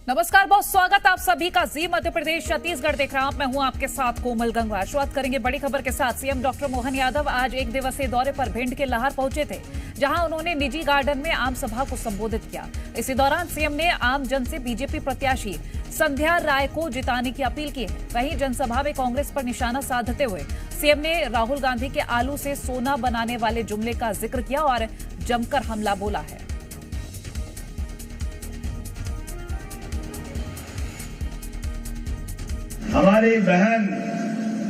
नमस्कार, बहुत स्वागत आप सभी का जी मध्य प्रदेश छत्तीसगढ़ देख रहा हूं। मैं हूं आपके साथ कोमल गंगवार। शुरुआत करेंगे बड़ी खबर के साथ। सीएम डॉक्टर मोहन यादव आज एक दिवसीय दौरे पर भिंड के लाहर पहुंचे थे, जहां उन्होंने निजी गार्डन में आम सभा को संबोधित किया। इसी दौरान सीएम ने आम जन से बीजेपी प्रत्याशी संध्या राय को जिताने की अपील की है। वहीं जनसभा में कांग्रेस पर निशाना साधते हुए सीएम ने राहुल गांधी के आलू से सोना बनाने वाले जुमले का जिक्र किया और जमकर हमला बोला है। हमारी बहन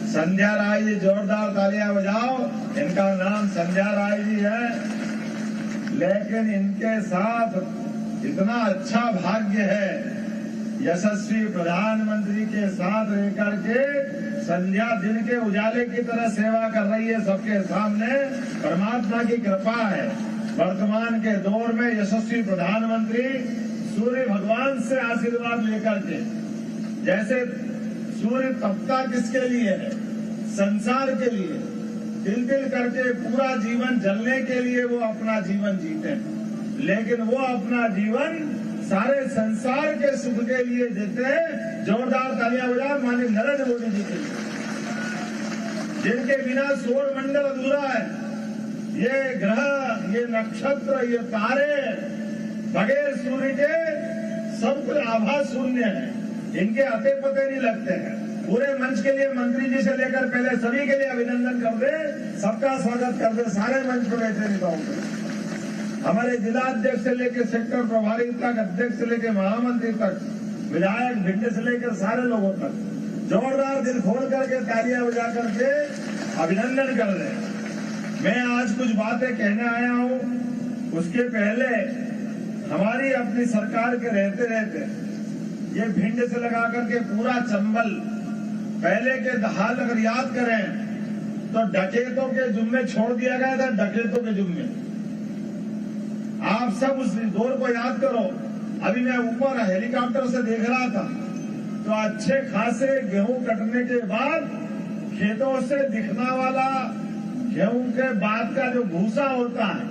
संध्या राय जी, जोरदार तालियां बजाओ। इनका नाम संध्या राय जी है, लेकिन इनके साथ इतना अच्छा भाग्य है, यशस्वी प्रधानमंत्री के साथ रहकर के संध्या दिन के उजाले की तरह सेवा कर रही है सबके सामने। परमात्मा की कृपा है। वर्तमान के दौर में यशस्वी प्रधानमंत्री सूर्य भगवान से आशीर्वाद लेकर के, जैसे सूर्य तपता किसके लिए है? संसार के लिए। दिल दिल करके पूरा जीवन जलने के लिए वो अपना जीवन जीते हैं, लेकिन वो अपना जीवन सारे संसार के सुख के लिए देते हैं। जोरदार तालियां बजाओ माननीय नरेंद्र मोदी जी के लिए, जिनके बिना सौर मंडल अधूरा है। ये ग्रह, ये नक्षत्र, ये तारे बगैर सूर्य के सब कुछ आभा शून्य है। इनके अते पते नहीं लगते हैं। पूरे मंच के लिए मंत्री जी से लेकर पहले सभी के लिए अभिनंदन कर दे, सबका स्वागत कर दे। सारे मंच पर बैठे नेताओं को, हमारे जिला अध्यक्ष से लेकर सेक्टर प्रभारी तक, अध्यक्ष से लेकर महामंत्री तक, विधायक भिंड से लेकर सारे लोगों तक जोरदार दिल खोल करके तालियां बजा करके अभिनंदन कर रहे। मैं आज कुछ बातें कहने आया हूं, उसके पहले हमारी अपनी सरकार के रहते रहते ये भिंड से लगा करके पूरा चंबल, पहले के हाल अगर याद करें तो डकैतों के जुम्मे छोड़ दिया गया था। डकैतों के जुम्मे आप सब उस दौर को याद करो। अभी मैं ऊपर हेलीकॉप्टर से देख रहा था तो अच्छे खासे गेहूं कटने के बाद खेतों से दिखने वाला गेहूं के बाद का जो भूसा होता है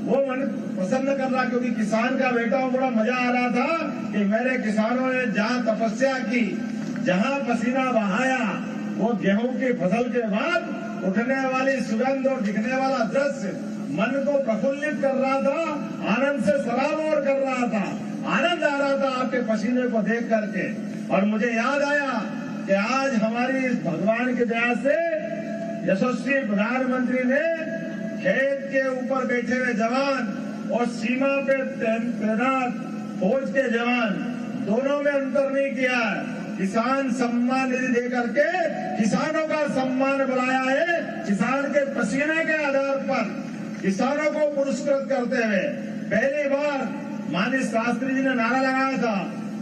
वो मन पसंद कर रहा, क्योंकि किसान का बेटा हो। बड़ा मजा आ रहा था कि मेरे किसानों ने जहां तपस्या की, जहां पसीना बहाया, वो गेहूं की फसल के बाद उठने वाली सुगंध और दिखने वाला दृश्य मन को प्रफुल्लित कर रहा था, आनंद से सराबोर कर रहा था। आनंद आ रहा था आपके पसीने को देख करके। और मुझे याद आया कि आज हमारी भगवान की दया से यशस्वी प्रधानमंत्री ने खेत के ऊपर बैठे हुए जवान और सीमा पे तैनात फौज के जवान, दोनों में अंतर नहीं किया। किसान सम्मान निधि दे करके किसानों का सम्मान बढ़ाया है। किसान के पसीने के आधार पर किसानों को पुरस्कृत करते हुए पहली बार माननीय शास्त्री जी ने नारा लगाया था,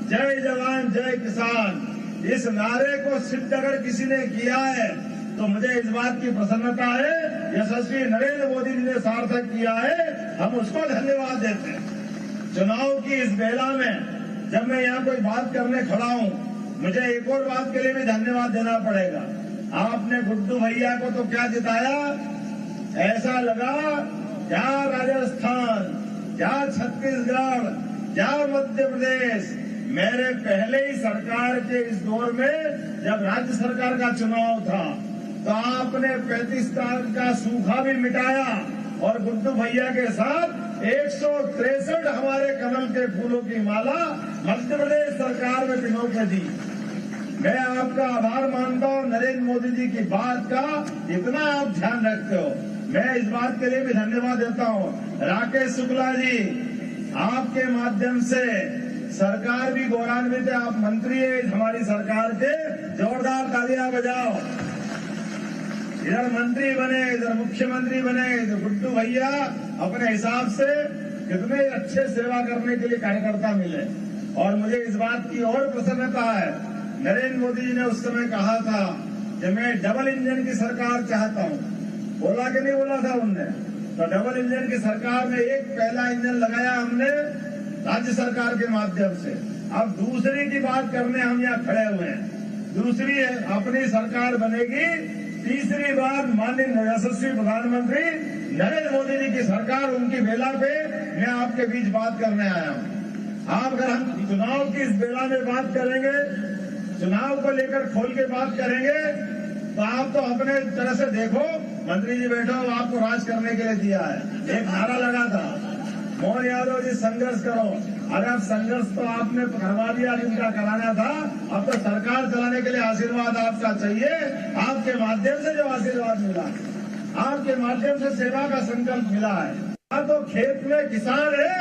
जय जवान जय किसान। इस नारे को सिद्ध अगर किसी ने किया है तो मुझे इस बात की प्रसन्नता है, यशस्वी नरेंद्र मोदी जी ने सार्थक किया है, हम उसको धन्यवाद देते हैं। चुनाव की इस बेला में जब मैं यहाँ कोई बात करने खड़ा हूँ, मुझे एक और बात के लिए भी धन्यवाद देना पड़ेगा। आपने गुड्डू भैया को तो क्या जिताया, ऐसा लगा क्या राजस्थान, क्या छत्तीसगढ़, क्या मध्य प्रदेश। मेरे पहले ही सरकार के इस दौर में जब राज्य सरकार का चुनाव था तो आपने 35 साल का सूखा भी मिटाया और गुड्डू भैया के साथ 163 हमारे कमल के फूलों की माला मध्य प्रदेश सरकार में पिनो के दी। मैं आपका आभार मानता हूं नरेंद्र मोदी जी की बात का, इतना आप ध्यान रखते हो। मैं इस बात के लिए भी धन्यवाद देता हूं। राकेश शुक्ला जी, आपके माध्यम से सरकार भी गौरवान्वित है। आप मंत्री है हमारी सरकार के, जोरदार तालियां बजाओ। इधर मंत्री बने, इधर मुख्यमंत्री बने, इधर गुड्डू भैया अपने हिसाब से कितने अच्छे सेवा करने के लिए कार्यकर्ता मिले। और मुझे इस बात की और प्रसन्नता है, नरेंद्र मोदी जी ने उस समय कहा था कि मैं डबल इंजन की सरकार चाहता हूं। बोला कि नहीं बोला था उनने? तो डबल इंजन की सरकार में एक पहला इंजन लगाया हमने राज्य सरकार के माध्यम से। अब दूसरी की बात करने हम यहाँ खड़े हुए हैं। दूसरी अपनी सरकार बनेगी, तीसरी बार माननीय यशस्वी प्रधानमंत्री नरेंद्र मोदी जी की सरकार, उनकी बेला पे मैं आपके बीच बात करने आया हूं। आप अगर हम चुनाव की इस बेला में बात करेंगे, चुनाव को लेकर खोल के बात करेंगे, तो आप तो अपने तरह से देखो, मंत्री जी बैठो, आपको राज करने के लिए दिया है। एक नारा लगा था, मोहन यादव जी संघर्ष करो। अरे अब संघर्ष तो आपने करवा दिया जिनका कराना था, अब तो सरकार चलाने के लिए आशीर्वाद आपका चाहिए। आपके माध्यम से जो आशीर्वाद मिला, आपके माध्यम से सेवा का संकल्प मिला है। या तो खेत में किसान है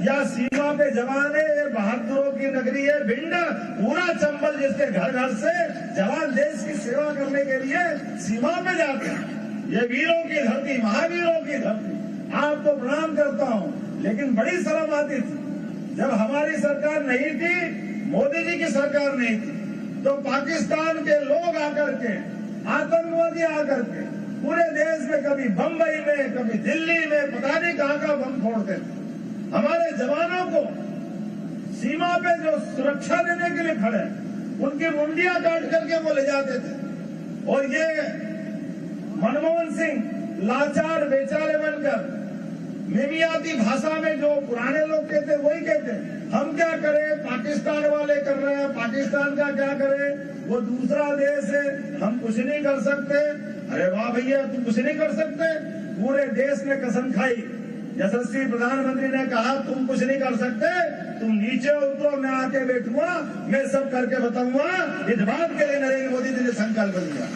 या सीमा पे जवान है। ये बहादुरों की नगरी है भिंड, पूरा चंबल जिसके घर घर से जवान देश की सेवा करने के लिए सीमा पे जाते हैं। ये वीरों की धरती, महावीरों की धरती, आपको प्रणाम करता हूँ। लेकिन बड़ी शर्म आती थी जब हमारी सरकार नहीं थी, मोदी जी की सरकार नहीं थी, तो पाकिस्तान के लोग आकर के, आतंकवादी आकर के पूरे देश में, कभी बंबई में, कभी दिल्ली में, पता नहीं कहाँ का बम फोड़ते थे। हमारे जवानों को सीमा पे जो सुरक्षा देने के लिए खड़े, उनकी मुंडियां काट करके वो ले जाते थे। और ये मनमोहन सिंह लाचार बेचारे बनकर निमियाती भाषा में जो पुराने लोग कहते वही कहते, हम क्या करें, पाकिस्तान वाले कर रहे हैं, पाकिस्तान का क्या करें, वो दूसरा देश है, हम कुछ नहीं कर सकते। अरे वाह भैया, तुम कुछ नहीं कर सकते? पूरे देश ने कसम खाई, यशस्वी प्रधानमंत्री ने कहा तुम कुछ नहीं कर सकते, तुम नीचे उतरो, मैं आके बैठूंगा, मैं सब करके बताऊंगा। इस बात के लिए नरेंद्र मोदी जी ने संकल्प लिया।